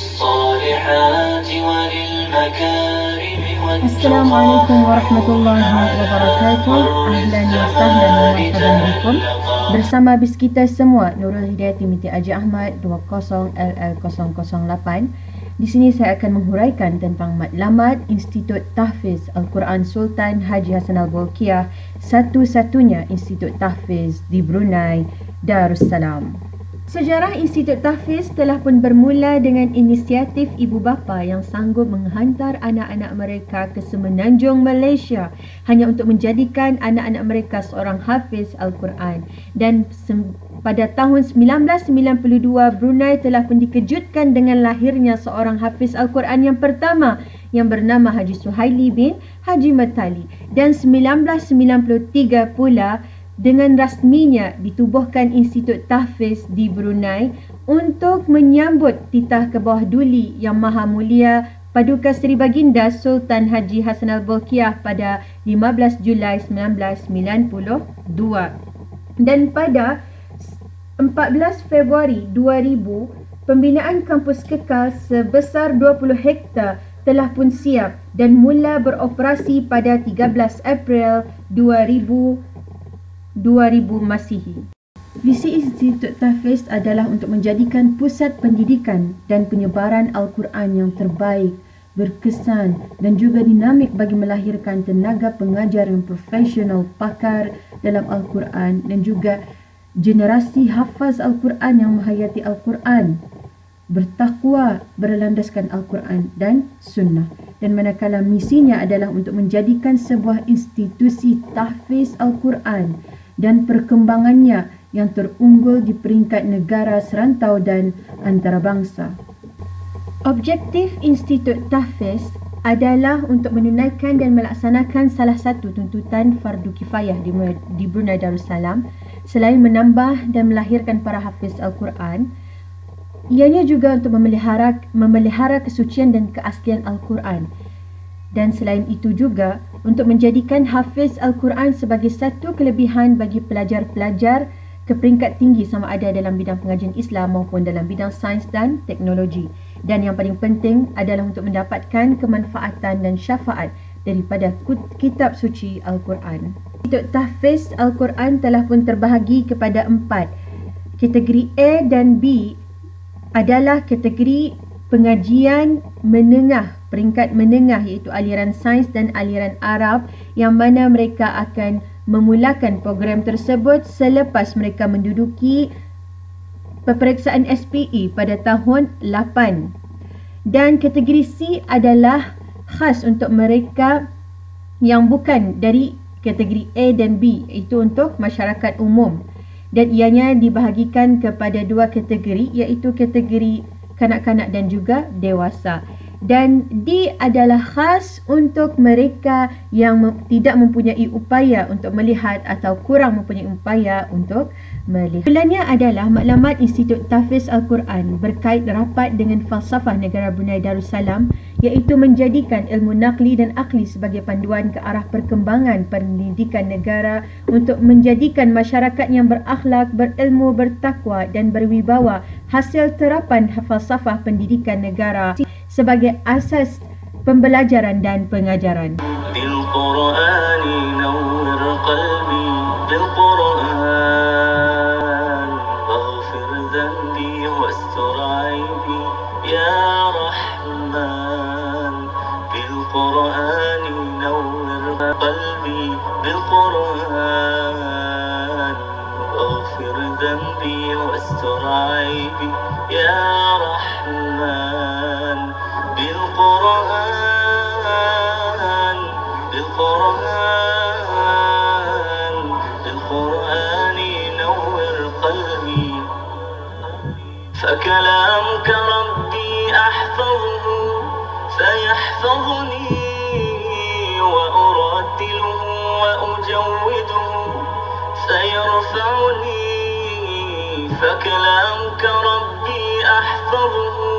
الصالحات وللمكارم Assalamualaikum warahmatullahi wabarakatuh. Ahlan wa sahlan wa marhaban bikum. Bersama bis kita semua, Nurul Hidayati binti Haji Ahmad 20LL008. Di sini saya akan menghuraikan tentang matlamat Institut Tahfiz Al-Quran Sultan Haji Hassan Al-Bolkiah, satu-satunya institut tahfiz di Brunei Darussalam. Sejarah Institut Tahfiz telah pun bermula dengan inisiatif ibu bapa yang sanggup menghantar anak-anak mereka ke semenanjung Malaysia hanya untuk menjadikan anak-anak mereka seorang hafiz Al-Quran. Dan pada tahun 1992, Brunei telah pun dikejutkan dengan lahirnya seorang hafiz Al-Quran yang pertama yang bernama Haji Suhaili bin Haji Matali. Dan 1993 pula dengan rasminya ditubuhkan Institut Tahfiz di Brunei untuk menyambut titah ke bawah duli Yang Maha Mulia Paduka Seri Baginda Sultan Haji Hassan Al-Bolkiah pada 15 Julai 1992. Dan pada 14 Februari 2000, pembinaan kampus kekal sebesar 20 hektar telah pun siap dan mula beroperasi pada 13 April 2000 Masihi. Visi Institut Tahfiz adalah untuk menjadikan pusat pendidikan dan penyebaran Al-Quran yang terbaik, berkesan dan juga dinamik bagi melahirkan tenaga pengajar yang profesional, pakar dalam Al-Quran dan juga generasi hafaz Al-Quran yang menghayati Al-Quran, bertakwa, berlandaskan Al-Quran dan Sunnah. Dan manakala misinya adalah untuk menjadikan sebuah institusi tahfiz Al-Quran dan perkembangannya yang terunggul di peringkat negara serantau dan antarabangsa. Objektif Institut Tahfiz adalah untuk menunaikan dan melaksanakan salah satu tuntutan fardu kifayah di Brunei Darussalam. Selain menambah dan melahirkan para hafiz Al-Quran, ianya juga untuk memelihara kesucian dan keaslian Al-Quran. Dan selain itu juga untuk menjadikan hafiz Al-Quran sebagai satu kelebihan bagi pelajar-pelajar ke peringkat tinggi sama ada dalam bidang pengajian Islam maupun dalam bidang sains dan teknologi. Dan yang paling penting adalah untuk mendapatkan kemanfaatan dan syafaat daripada kitab suci Al-Quran. Institut Tahfiz Al-Quran telah pun terbahagi kepada 4. Kategori A dan B adalah kategori pengajian menengah, peringkat menengah, iaitu aliran sains dan aliran Arab, yang mana mereka akan memulakan program tersebut selepas mereka menduduki peperiksaan SPE pada tahun 8. Dan kategori C adalah khas untuk mereka yang bukan dari kategori A dan B, iaitu untuk masyarakat umum. Dan ianya dibahagikan kepada 2 kategori, iaitu kategori kanak-kanak dan juga dewasa. Dan D adalah khas untuk mereka yang tidak mempunyai upaya untuk melihat atau kurang mempunyai upaya untuk melihat. Bulannya adalah maklumat Institut Tahfiz Al-Quran berkait rapat dengan falsafah negara Brunei Darussalam, iaitu menjadikan ilmu nakli dan akli sebagai panduan ke arah perkembangan pendidikan negara untuk menjadikan masyarakat yang berakhlak, berilmu, bertakwa dan berwibawa hasil terapan falsafah pendidikan negara sebagai asas pembelajaran dan pengajaran. بالقرآن نور قلبي بالقرآن واغفر ذنبي واستر عيبي يا رحمن بالقرآن نور قلبي بالقرآن واغفر ذنبي واستر عيبي يا رحمن بالقرآن بالقرآن نور قلبي فكلامك ربي أحفظه فيحفظني وأرتله وأجوده فيرفعني فكلامك ربي أحفظه